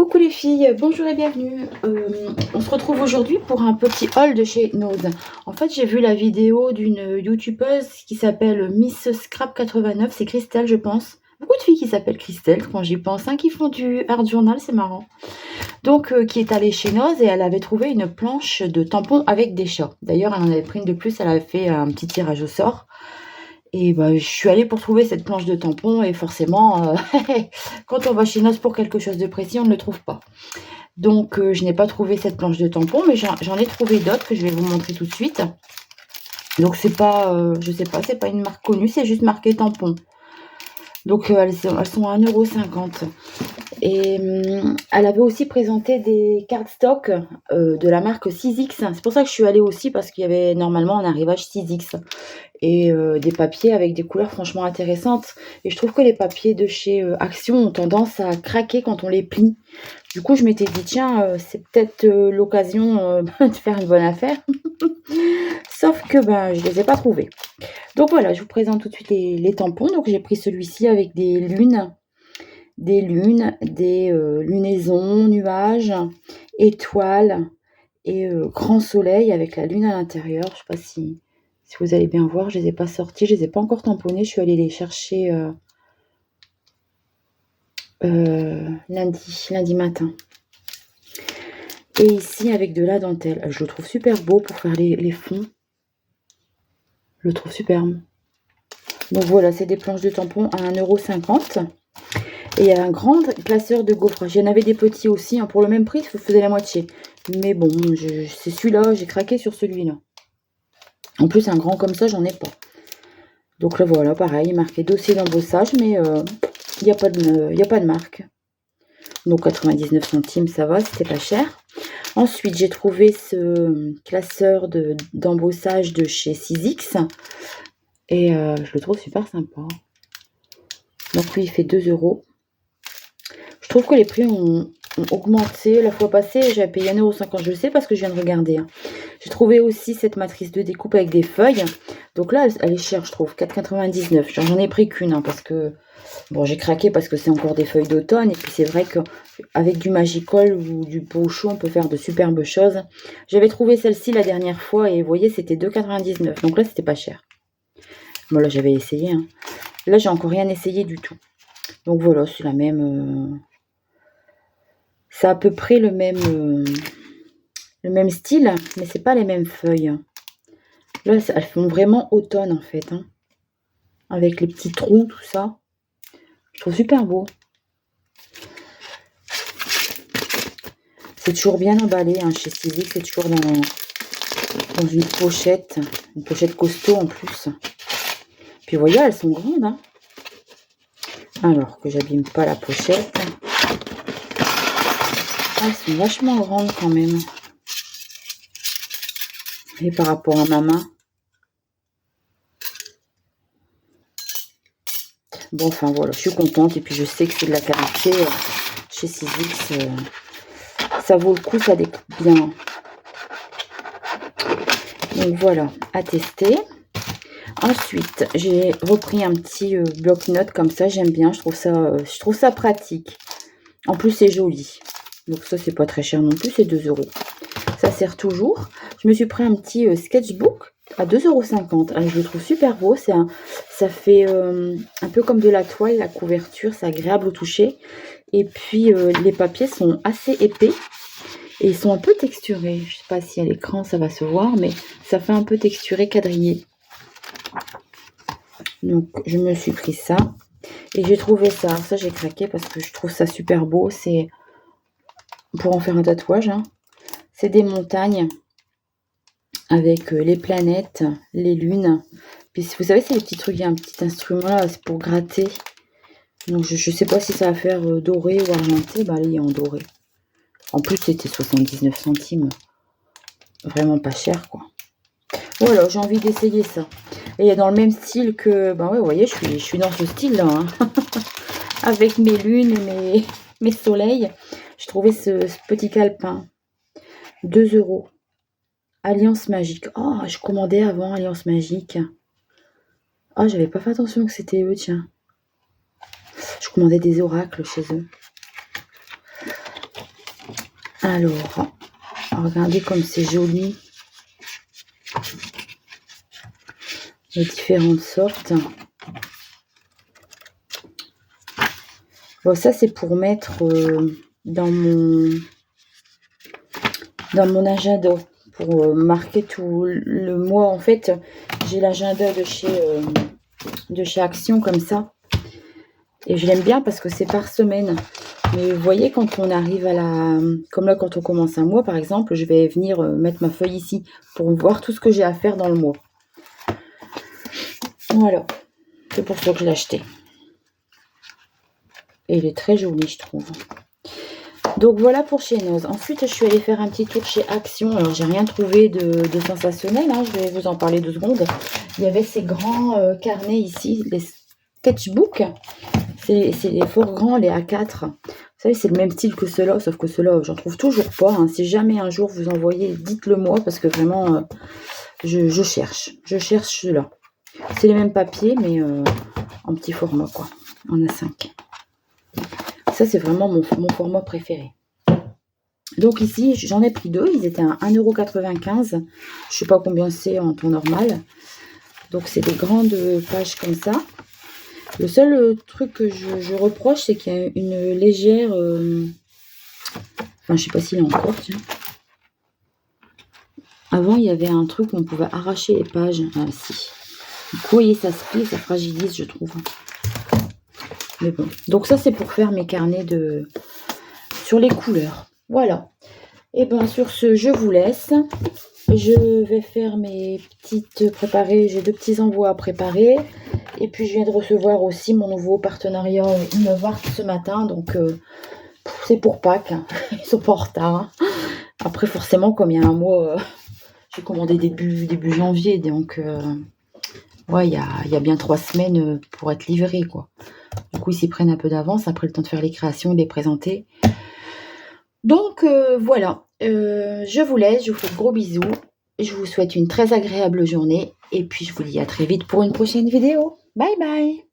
Coucou les filles, bonjour et bienvenue. On se retrouve aujourd'hui pour un petit haul de chez Nose. En fait, j'ai vu la vidéo d'une youtubeuse qui s'appelle Miss Scrap 89, c'est Christelle, je pense. Beaucoup de filles qui s'appellent Christelle quand j'y pense, hein, qui font du art journal, c'est marrant. Donc, qui est allée chez Nose et elle avait trouvé une planche de tampons avec des chats. D'ailleurs, elle en avait pris une de plus, elle avait fait un petit tirage au sort. Et bah, je suis allée pour trouver cette planche de tampons et forcément, quand on va chez Nose pour quelque chose de précis, on ne le trouve pas. Donc, je n'ai pas trouvé cette planche de tampons, mais j'en ai trouvé d'autres que je vais vous montrer tout de suite. Donc, c'est pas, je sais pas, c'est pas une marque connue, c'est juste marqué tampon. Donc, elles sont à 1,50 €. Et elle avait aussi présenté des cardstock de la marque 6X. C'est pour ça que je suis allée aussi, parce qu'il y avait normalement un arrivage 6X. Et des papiers avec des couleurs franchement intéressantes. Et je trouve que les papiers de chez Action ont tendance à craquer quand on les plie. Du coup, je m'étais dit, tiens, c'est peut-être l'occasion de faire une bonne affaire. Sauf que ben, je ne les ai pas trouvés. Donc voilà, je vous présente tout de suite les tampons. Donc j'ai pris celui-ci avec des lunes, des lunaisons, nuages, étoiles et grand soleil avec la lune à l'intérieur. Je ne sais pas si vous allez bien voir, je ne les ai pas sortis, je ne les ai pas encore tamponnés. Je suis allée les chercher lundi matin. Et ici, avec de la dentelle. Je le trouve super beau pour faire les fonds. Je le trouve superbe. Donc voilà, c'est des planches de tampons à 1,50 €. Et il y a un grand classeur de gaufres. J'en avais des petits aussi, hein, pour le même prix, je vous faisais la moitié. Mais bon, c'est celui-là, j'ai craqué sur celui-là. En plus, un grand comme ça, j'en ai pas. Donc là, voilà, pareil, marqué dossier d'embossage, mais il n'y a pas de marque. Donc 99 centimes, ça va, c'était pas cher. Ensuite, j'ai trouvé ce classeur d'embossage de chez 6X. Et je le trouve super sympa. Donc lui, il fait 2 €. Je trouve que les prix ont augmenté. La fois passée, j'avais payé 1,50 €, je le sais parce que je viens de regarder. Hein. J'ai trouvé aussi cette matrice de découpe avec des feuilles. Donc là, elle est chère, je trouve, 4,99 €. J'en ai pris qu'une, hein, parce que bon, j'ai craqué parce que c'est encore des feuilles d'automne. Et puis c'est vrai qu'avec du Magicol ou du Pochon, on peut faire de superbes choses. J'avais trouvé celle-ci la dernière fois et vous voyez, c'était 2,99 €. Donc là, c'était pas cher. Bon, là, j'avais essayé. Hein. Là, j'ai encore rien essayé du tout. Donc voilà, c'est la même... c'est à peu près le même style, mais c'est pas les mêmes feuilles. Là, elles font vraiment automne en fait. Hein. Avec les petits trous, tout ça. Je trouve super beau. C'est toujours bien emballé hein, chez Stevie. C'est toujours dans une pochette costaud en plus. Puis vous voyez, elles sont grandes. Hein. Alors que j'abîme pas la pochette. Elles sont vachement grandes quand même. Et par rapport à ma main. Bon, enfin voilà, je suis contente. Et puis je sais que c'est de la qualité chez 6X. Ça vaut le coup, ça découpe bien. Donc voilà, à tester. Ensuite, j'ai repris un petit bloc-notes comme ça. J'aime bien, je trouve ça pratique. En plus, c'est joli. Donc ça, c'est pas très cher non plus, c'est 2 €. Ça sert toujours. Je me suis pris un petit sketchbook à 2,50 €. Je le trouve super beau. Ça fait un peu comme de la toile, la couverture. C'est agréable au toucher. Et puis, les papiers sont assez épais. Et ils sont un peu texturés. Je ne sais pas si à l'écran, ça va se voir. Mais ça fait un peu texturé, quadrillé. Donc, je me suis pris ça. Et j'ai trouvé ça. Ça, j'ai craqué parce que je trouve ça super beau. C'est pour en faire un tatouage. Hein. C'est des montagnes avec les planètes, les lunes. Puis vous savez, c'est les petits trucs, il y a un petit instrument là, c'est pour gratter. Donc je sais pas si ça va faire doré ou argenté. Bah là, il est en doré. En plus, c'était 79 centimes. Vraiment pas cher, quoi. Voilà, j'ai envie d'essayer ça. Et dans le même style que... Bah ouais, vous voyez, je suis dans ce style-là. Hein. Avec mes lunes et mes soleils. J'ai trouvé ce petit calepin. 2 €. Alliance magique. Oh, je commandais avant Alliance magique. Ah, j'avais pas fait attention que c'était eux, tiens. Je commandais des oracles chez eux. Alors, regardez comme c'est joli. De différentes sortes. Bon, ça c'est pour mettre dans mon agenda, pour marquer tout le mois. En fait, j'ai l'agenda de chez Action comme ça. Et je l'aime bien parce que c'est par semaine. Mais vous voyez, quand on arrive à comme là, quand on commence un mois, par exemple, je vais venir mettre ma feuille ici pour voir tout ce que j'ai à faire dans le mois. Voilà. C'est pour ça que je l'ai acheté. Et il est très joli, je trouve. Donc voilà pour chez Noz. Ensuite, je suis allée faire un petit tour chez Action. Alors, j'ai rien trouvé de sensationnel. Hein. Je vais vous en parler 2 secondes. Il y avait ces grands carnets ici, les sketchbooks. C'est les fort grands, les A4. Vous savez, c'est le même style que ceux-là, sauf que ceux-là, j'en trouve toujours pas. Hein. Si jamais un jour vous en voyez, dites-le moi, parce que vraiment, je cherche. Je cherche ceux-là. C'est les mêmes papiers, mais en petit format, quoi. En A5. Ça, c'est vraiment mon format préféré. Donc ici, j'en ai pris 2. Ils étaient à 1,95 €. Je sais pas combien c'est en temps normal. Donc, c'est des grandes pages comme ça. Le seul truc que je reproche, c'est qu'il y a une légère... Enfin, je sais pas s'il y a encore, tiens. Avant, il y avait un truc où on pouvait arracher les pages. Ah, si. Du coup, vous voyez, ça se plie, ça fragilise, je trouve. Mais bon. Donc ça, c'est pour faire mes carnets sur les couleurs. Voilà. Et bien, sur ce, je vous laisse. Je vais faire mes petites préparées. J'ai 2 petits envois à préparer. Et puis, je viens de recevoir aussi mon nouveau partenariat Innovart ce matin. Donc, c'est pour Pâques. Ils sont pas en retard. Après, forcément, comme il y a un mois, j'ai commandé début janvier. Donc, ouais, il y a bien 3 semaines pour être livré, quoi. Du coup, ils s'y prennent un peu d'avance. Après, le temps de faire les créations, de les présenter. Donc, voilà. Je vous laisse. Je vous fais de gros bisous. Je vous souhaite une très agréable journée. Et puis, je vous dis à très vite pour une prochaine vidéo. Bye bye.